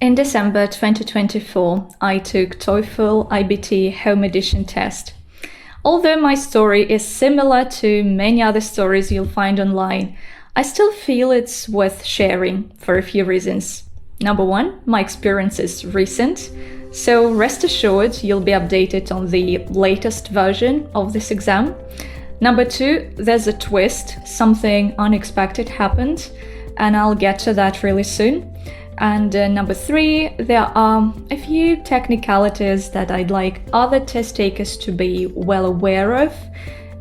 In December 2024, I took TOEFL IBT Home Edition test. Although my story is similar to many other stories you'll find online, I still feel it's worth sharing for a few reasons. Number one, my experience is recent, so rest assured you'll be updated on the latest version of this exam. Number two, there's a twist, something unexpected happened, and I'll get to that really soon. And number three, there are a few technicalities that I'd like other test takers to be well aware of,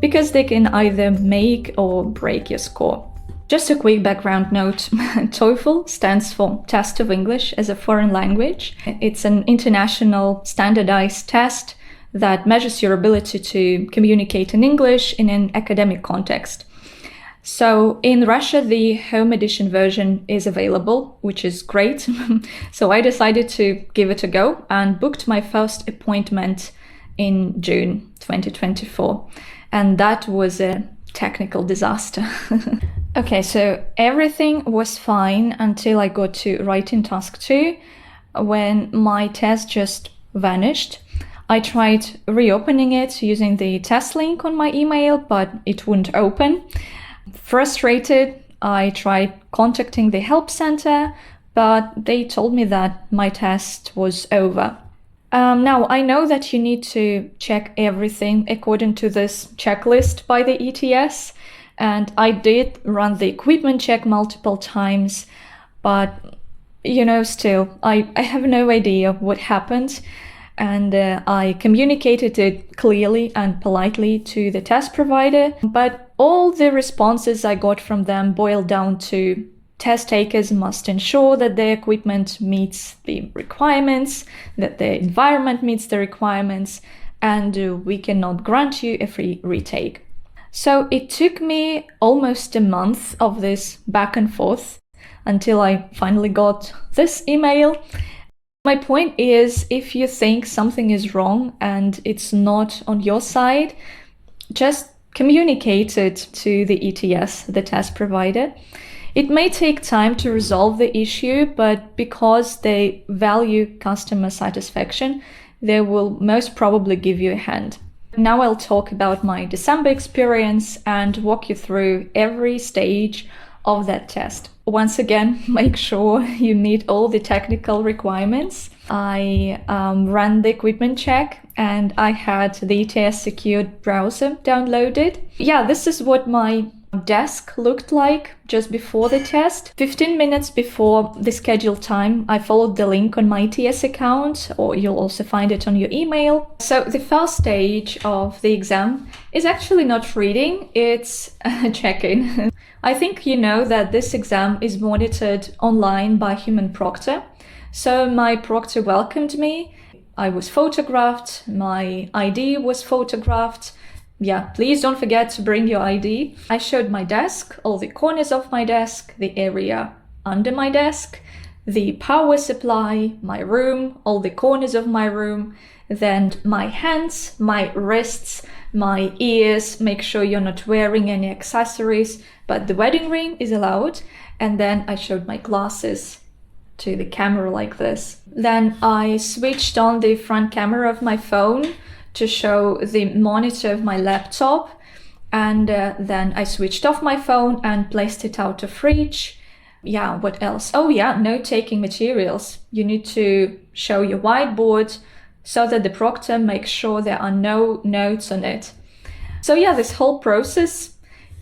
because they can either make or break your score. Just a quick background note, TOEFL stands for Test of English as a Foreign Language. It's an international standardized test that measures your ability to communicate in English in an academic context. So in Russia, the home edition version is available, which is great. So I decided to give it a go and booked my first appointment in June 2024. And that was a technical disaster. Okay, so everything was fine until I got to writing task 2, when my test just vanished. I tried reopening it using the test link on my email, but it wouldn't open. Frustrated, I tried contacting the help center, but they told me that my test was over. Now, I know that you need to check everything according to this checklist by the ETS, and I did run the equipment check multiple times, but still, I have no idea what happened. And I communicated it clearly and politely to the test provider, but all the responses I got from them boiled down to test takers must ensure that their equipment meets the requirements, that the environment meets the requirements, and we cannot grant you a free retake. So it took me almost a month of this back and forth until I finally got this email. My point is, if you think something is wrong and it's not on your side, just communicate it to the ETS, the test provider. It may take time to resolve the issue, but because they value customer satisfaction, they will most probably give you a hand. Now I'll talk about my December experience and walk you through every stage of that test. Once again, make sure you meet all the technical requirements. I ran the equipment check and I had the ETS secured browser downloaded. Yeah, this is what my desk looked like just before the test. 15 minutes before the scheduled time, I followed the link on my ETS account, or you'll also find it on your email. So the first stage of the exam is actually not reading, it's checking. I think you know that this exam is monitored online by human proctor. So my proctor welcomed me. I was photographed, my ID was photographed. Yeah, please don't forget to bring your ID. I showed my desk, all the corners of my desk, the area under my desk, the power supply, my room, all the corners of my room, then my hands, my wrists, my ears. Make sure you're not wearing any accessories, but the wedding ring is allowed. And then I showed my glasses to the camera like this. Then I switched on the front camera of my phone to show the monitor of my laptop, and then I switched off my phone and placed it out of reach. Yeah, what else? Oh yeah, note-taking materials. You need to show your whiteboard so that the proctor makes sure there are no notes on it. So yeah, this whole process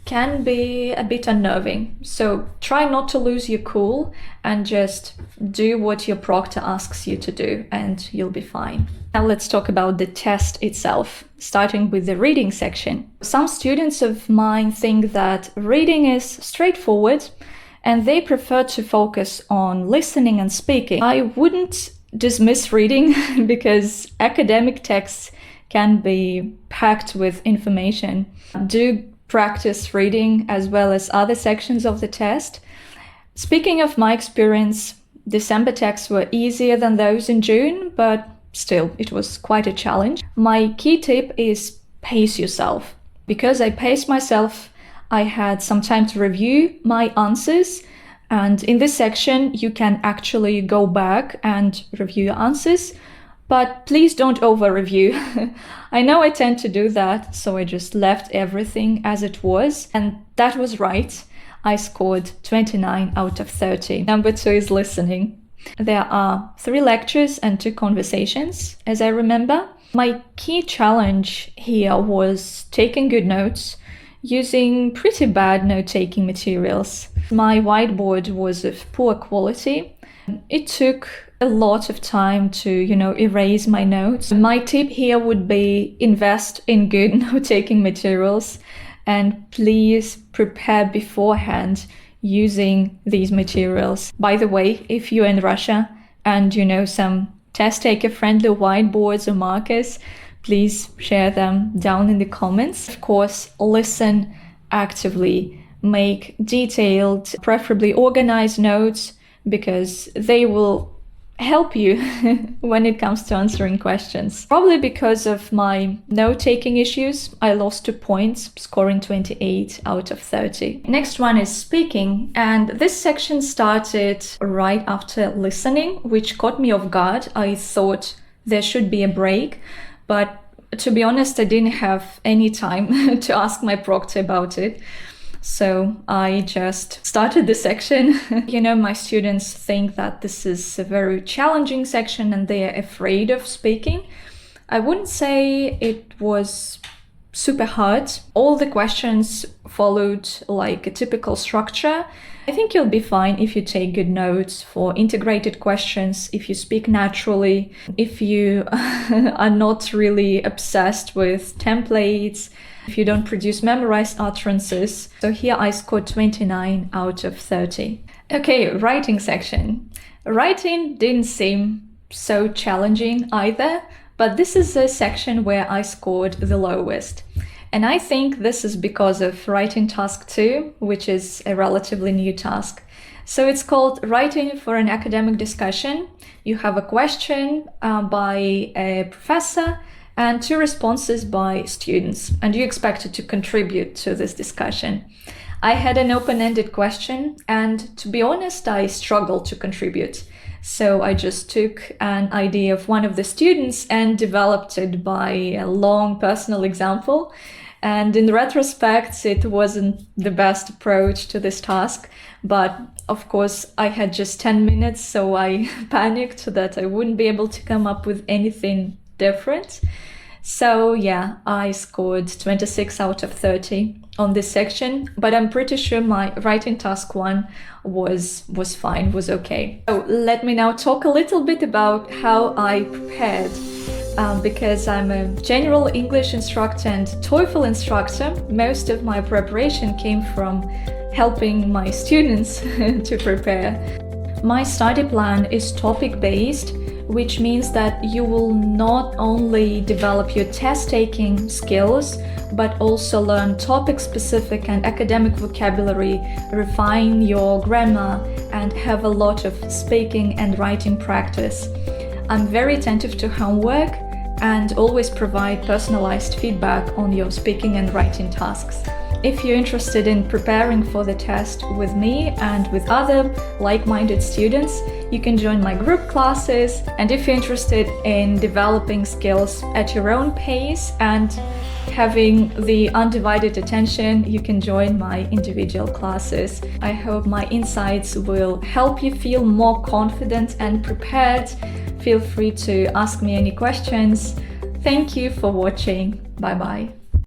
can be a bit unnerving. So try not to lose your cool and just do what your proctor asks you to do and you'll be fine. Now let's talk about the test itself, starting with the reading section. Some students of mine think that reading is straightforward and they prefer to focus on listening and speaking. I wouldn't dismiss reading because academic texts can be packed with information. Do practice reading as well as other sections of the test. Speaking of my experience, December texts were easier than those in June, but still, it was quite a challenge. My key tip is pace yourself. Because I paced myself, I had some time to review my answers And in this section, you can actually go back and review your answers, but please don't over-review. I know I tend to do that, so I just left everything as it was, and that was right. I scored 29 out of 30. Number 2 is listening. There are 3 lectures and 2 conversations, as I remember. My key challenge here was taking good notes, using pretty bad note-taking materials. My whiteboard was of poor quality. It took a lot of time to, erase my notes. My tip here would be invest in good note-taking materials, and please prepare beforehand using these materials. By the way, if you're in Russia and you know some test taker friendly whiteboards or markers, please share them down in the comments. Of course, listen actively, make detailed, preferably organized notes, because they will help you when it comes to answering questions. Probably because of my note-taking issues, I lost 2 points, scoring 28 out of 30. Next one is speaking, and this section started right after listening, which caught me off guard. I thought there should be a break, but to be honest, I didn't have any time to ask my proctor about it. So I just started the section. My students think that this is a very challenging section and they are afraid of speaking. I wouldn't say it was super hard. All the questions followed like a typical structure. I think you'll be fine if you take good notes for integrated questions, if you speak naturally, if you are not really obsessed with templates, if you don't produce memorized utterances. So here I scored 29 out of 30. Okay, writing section. Writing didn't seem so challenging either, but this is a section where I scored the lowest. And I think this is because of writing task 2, which is a relatively new task. So it's called Writing for an Academic Discussion. You have a question by a professor and 2 responses by students, and you're expected to contribute to this discussion. I had an open-ended question, and to be honest, I struggled to contribute. So I just took an idea of one of the students and developed it by a long personal example. And in retrospect, it wasn't the best approach to this task, but of course I had just 10 minutes, so I panicked that I wouldn't be able to come up with anything different. So yeah, I scored 26 out of 30 on this section, but I'm pretty sure my writing task 1 was fine, was okay. So let me now talk a little bit about how I prepared. Because I'm a general English instructor and TOEFL instructor, most of my preparation came from helping my students to prepare. My study plan is topic-based, which means that you will not only develop your test-taking skills, but also learn topic-specific and academic vocabulary, refine your grammar, and have a lot of speaking and writing practice. I'm very attentive to homework and always provide personalized feedback on your speaking and writing tasks. If you're interested in preparing for the test with me and with other like-minded students, you can join my group classes. And if you're interested in developing skills at your own pace and having the undivided attention, you can join my individual classes. I hope my insights will help you feel more confident and prepared. Feel free to ask me any questions. Thank you for watching. Bye bye.